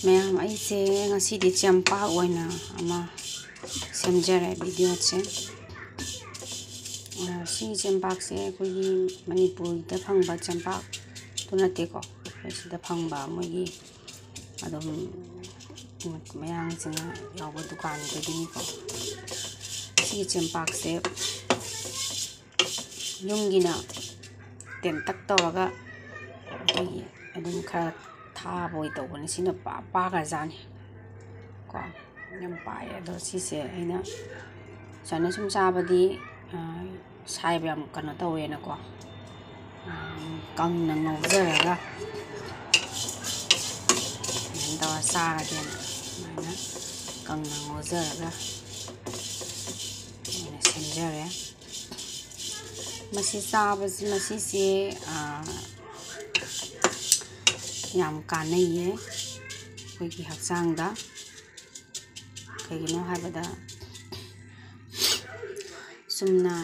ma'am ऐसे ngasi चंपा ओइना अमा सेमजरे video से सी चंपाक से कोई मणिपुर दा फंगबा चंपाक तो नतेको सिदा फंगबा मोगी अदम मयांग सिंगा याव दुकान गदिनिको सी चंपाक से युंगिना टेंटक तौरगा अदम खरा थाबोय तौबने सिना पागा जाने को यम पाए अदो सिसे अइना सने सुम चाबदी साइब याम कनो तौवेना को कंगना ngौजरगा दवा सारगेना माइना कंगना ngौजरगा मैंने सेमजरे मसी चाबसी मसी से याम कानैये कोई हक्चांगदा कईगिनो हाबदा सुमना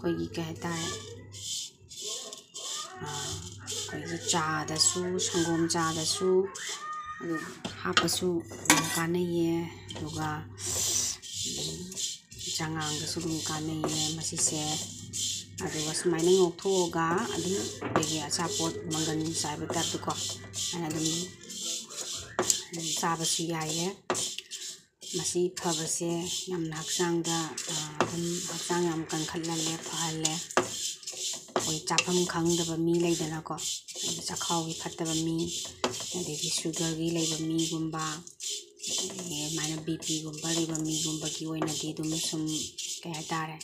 कोई कहता है कोई चादसु संगोम चादसु हापसु कानैये दुगा जंगांगदसु दुम कानैये मसीसे अदुगा सुमाइना ngौथोगा अदुम बेगे अचापोट मंगन साइब ताबदुको अना दुम चाबसु याये मसी फबसे यामना हक्चांगदा अदुम हक्चांग याम कनखल्लाले फहल्ले कोई चाफम खंगदबा मी लैदनाको चखावगी फत्तबा मी अदेगी शुगरगी लैबा मी गुंबा माइना बीपी गुंबा लैबा मी गुंबा की ओइनादी दुम सुम कय हाइतारे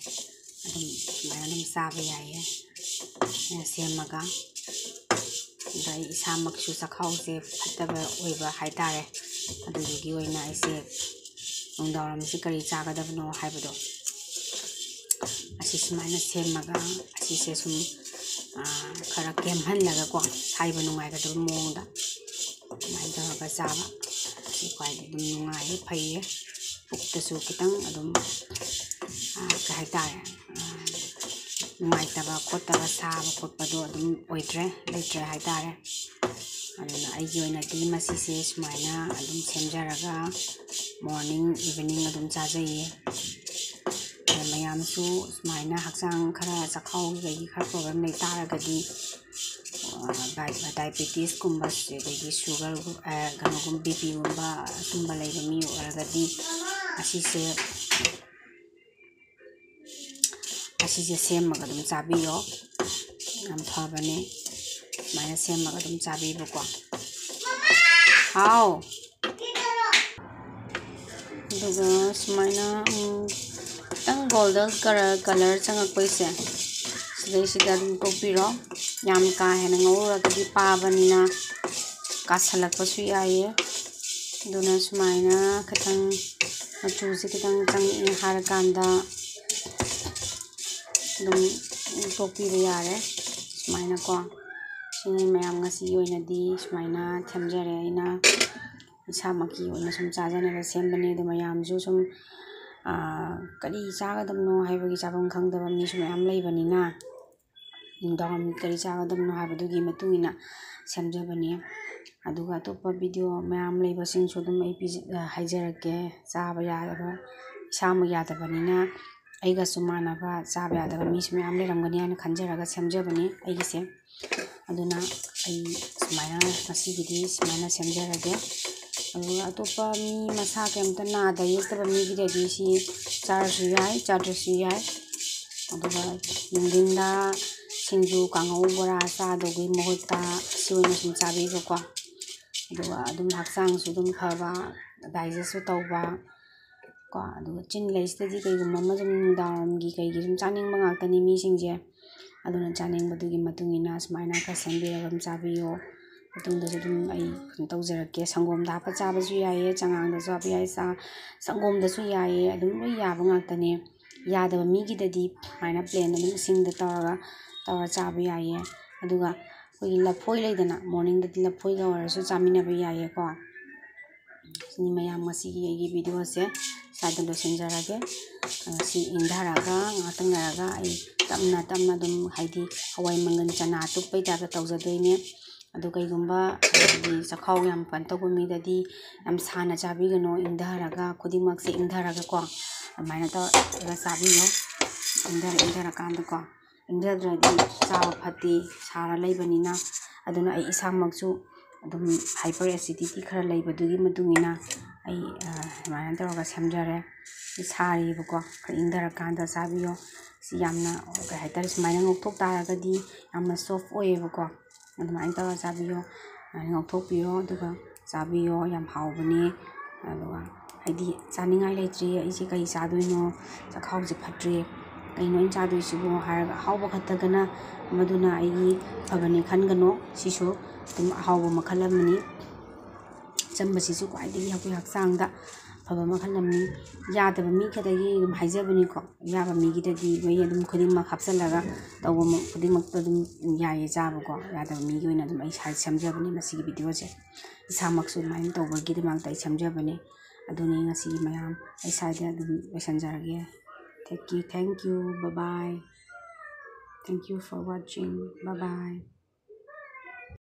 अदुम माइना दुम चाबा याये सेमगा दा इसामक्सु चखावसे फत्तबा ओइबा हाइतारे अदुगी ओइना ऐसे नुंदावरमसे करी चागदबनो हाइबदो असी सुमाइना सेमगा असीसे सुम खरा केमहल्लगा को साइबा नुंगाइगदब मोंगदा माइ तौरगा चाबा असी क्वाइदि दुम नुंगाइये फैये पुक्तसु खितंग अदुम कय हाइतारे नुंगाइतबा खोटबा साबा खोटपदो अदुम ओइद्रे लेट्रे हाइतारे अदुना आइगी ओइनादि मसीसे सुमाइना अदुम सेमजरगा मॉर्निंग इवनिंग अदुम चाजैये मयामसु सुमाइना हक्चांग खरा चखाव गई खरा प्रॉब्लम नै तारगदि डायबिटीज कुंबा सेदगी शुगर गनोगुम बीपी गुंबा तुंबा लैबा मी ओरगदि असीसे सेमगा अदुम चाबियो याम फबने सुमाइना सेमगा अदुम चाबिबको हाउ दुगा सुमाइना तंग गोल्डन कलर चंगकपैसे सिदैसिदा अदुम टोकपिरो याम का हेना ngौरगदि पाबनिना कासलकपसु याये दुना सुमाइना खतंग मचुसे खतंग चंग हारकांदा दुम टोकपिबा यारे सुमाइना को सिनि मयाम ngasi ओइनादि सुमाइना थेमजरे अइना इसामकी ओइना सुम चाजनबा सेमबने दु मयामजु सुम करी चागदबनो हाइबगी चाबम खंगदबा मिसु मयाम लैबनिना नुंदावरम करी चागदबनो हाइबदुगी मतुंगिना सेमजबने अदुगा अतोप्पा वीडियो मयाम लैबसिंगसु दुम हाइजरके चाबा यादबा इसामक यादबनिना अइगा सुमानबा चाबा यादबा मिसु मयाम लैरमगनि हाइना खंजरगा सेमजबने अइगिसे अदुना अइ सुमाइना ngasiगidi सुमाइना सेमजरगे अदुगा अतोप्पा मी मसा केमता नादा येक्तबा मीगिददि सी चारसु याय चाद्रसु याय अदुगा नुंदिंदा सिंजु कांगौ बोरा चादोगी महुत्ता सिवैना सुम चाबिबको अदुगा अदुम हक्चांगसु दुम फबा डाइजेस्ट तौबा को अदुगा चिन लैसददि कईगुम अमा सुम नुंदावरमगी कईगी सुम चानिंगबा ngakतनि मीसिंगजे अदुना चानिंगबदुगी मतुंगिना सुमाइना का सेमबिरगम चाबियो मतुंगदसु दुम आई तौजरके संगोम दापा चाबसु याये चंगांगदा चाबा याये संगोमदसु याये अदुम लोई याबा ngakतनि यादबा मीगिददि माइना प्लेन अदुम सिंगदा तौरा चाबा याये अदुगा कोई लफोय लैदना मॉर्निंग ददि लफोयगा ओरसु चामिनबा याये को सिनि मयाम ngasiगी आइगी वीडियो से साइड लोसिंजरगे सी इंधारागा ngakतंग लरगा आई तमना दुम हाइदि हवाई मंगन चना तुप्पै ताबा तौजदोइने ꯑꯗꯨ ꯀꯩꯒꯨꯝꯕ ꯆꯈꯥꯎ ꯌꯥꯝ ꯀꯩꯅꯣ ꯇꯧꯕ ꯃꯤꯗꯗꯤ ꯌꯥꯝ ꯁꯥꯅ ꯆꯥꯕꯤꯒꯅꯣ ꯏꯪꯊꯔꯒ ꯈꯨꯗꯤꯡꯃꯛꯁꯦ ꯏꯪꯊꯔꯒꯀꯣ ꯑꯗꯨꯃꯥꯏꯅ ꯇꯧꯔꯒ ꯆꯥꯕꯤꯌꯣ ꯏꯪꯊꯔꯀꯥꯟꯗꯀꯣ ꯏꯪꯊꯗ꯭ꯔꯗꯤ ꯆꯥꯕ ꯐꯠꯇꯦ ꯁꯥꯔ ꯂꯩꯕꯅꯤꯅ ꯑꯗꯨꯅ ꯑꯩ ꯏꯁꯥꯃꯛꯁꯨ ꯑꯗꯨꯝ ꯍꯥꯏꯄꯔ ꯑꯦꯁꯤꯗꯤꯇꯤ ꯈꯔ ꯂꯩꯕꯗꯨꯒꯤ ꯃꯇꯨꯡ ꯏꯟꯅ ꯑꯩ ꯑꯗꯨꯃꯥꯏꯅ ꯇꯧꯔꯒ ꯁꯦꯝꯖꯔꯦ ꯁꯥꯔꯤꯕꯀꯣ ꯈꯔ ꯏꯪꯊꯔꯀꯥꯟꯗ ꯆꯥꯕꯤꯌꯣ ꯁꯤ ꯌꯥꯝꯅ ꯀꯩ ꯍꯥꯏꯇꯥꯔꯦ ꯁꯨꯃꯥꯏꯅ ꯉꯧꯊꯣꯛ ꯇꯥꯔꯒꯗꯤ ꯌꯥꯝꯅ ꯁꯣꯐ ꯑꯣꯏꯌꯦꯕꯀꯣ ꯑꯗꯨꯃꯥꯏꯅ ꯇꯧꯔꯒ ꯆꯥꯕꯤꯌꯣ ꯑꯗꯨꯃꯥꯏꯅ ꯉꯧꯊꯣꯛꯄꯤꯌꯣ ꯑꯗꯨꯒ ꯆꯥꯕꯤꯌꯣ ꯌꯥꯝ ꯍꯥꯎꯕꯅꯦ ꯑꯗꯨꯒ ꯍꯥꯏꯗꯤ ꯆꯥꯅꯤꯡꯉꯥই ꯂꯩꯇ꯭ꯔꯦ ꯑꯩꯁꯦ ꯀꯩ ꯆꯥꯗꯣꯏꯅꯣ ꯆꯥꯛꯈꯥꯎꯁꯦ ꯐꯠꯇ꯭ꯔꯦ ꯀꯩꯅꯣ ꯑꯩꯅ ꯆꯥꯗꯣꯏꯁꯤꯕꯣ ꯍꯥꯏꯔꯒ ꯑꯍꯥꯎꯕ ꯈꯛꯇꯒꯅ ꯃꯗꯨꯅ ꯑꯩꯒꯤ ꯐꯕꯅꯦ ꯈꯟꯒꯅꯣ ꯁꯤꯁꯨ ꯑꯗꯨꯝ ꯑꯍꯥꯎꯕ ꯃꯈꯜ ꯑꯃꯅꯤ ꯑꯆꯝꯕꯁꯤꯁꯨ ꯈ꯭ꯋꯥꯏꯗꯒꯤ ꯑꯩꯈꯣꯏ ꯍꯛꯆꯥꯡꯗ ꯑꯐꯕ ꯃꯈꯜ ꯑꯃꯅꯤ ꯌꯥꯗꯕ ꯃꯤ ꯈꯛꯇꯒꯤ ꯑꯗꯨꯝ ꯍꯥꯏꯖꯕꯅꯤꯀꯣ ꯌꯥꯕ ꯃꯤꯒꯤꯗꯗꯤ ꯂꯣꯏ ꯑꯗꯨꯝ ꯈꯨꯗꯤꯡꯃꯛ ꯍꯥꯞꯆꯤꯜꯂꯒ ꯇꯧꯕ ꯈꯨꯗꯤꯡꯃꯛꯇ ꯑꯗꯨꯝ ꯌꯥꯏꯌꯦ ꯆꯥꯕꯀꯣ ꯌꯥꯗꯕ ꯃꯤꯒꯤ ꯑꯣꯏꯅ ꯑꯗꯨꯝ ꯑꯩ ꯁꯦꯝꯖꯕꯅꯦ ꯃꯁꯤꯒꯤ ꯚꯤꯗꯤꯑꯣꯁꯦ ꯏꯁꯥꯃꯛꯁꯨ ꯑꯗꯨꯃꯥꯏꯅ ꯇꯧꯕꯒꯤꯗꯃꯛꯇ ꯑꯩ ꯁꯦꯝꯖꯕꯅꯦ ꯑꯗꯨꯅꯤ ꯉꯁꯤꯒꯤ ꯃꯌꯥꯝ ꯑꯩ ꯁ꯭ꯋꯥꯏꯗ ꯑꯗꯨꯝ ꯂꯣꯏꯁꯤꯟꯖꯔꯒꯦ thank you bye bye thank you for watching bye by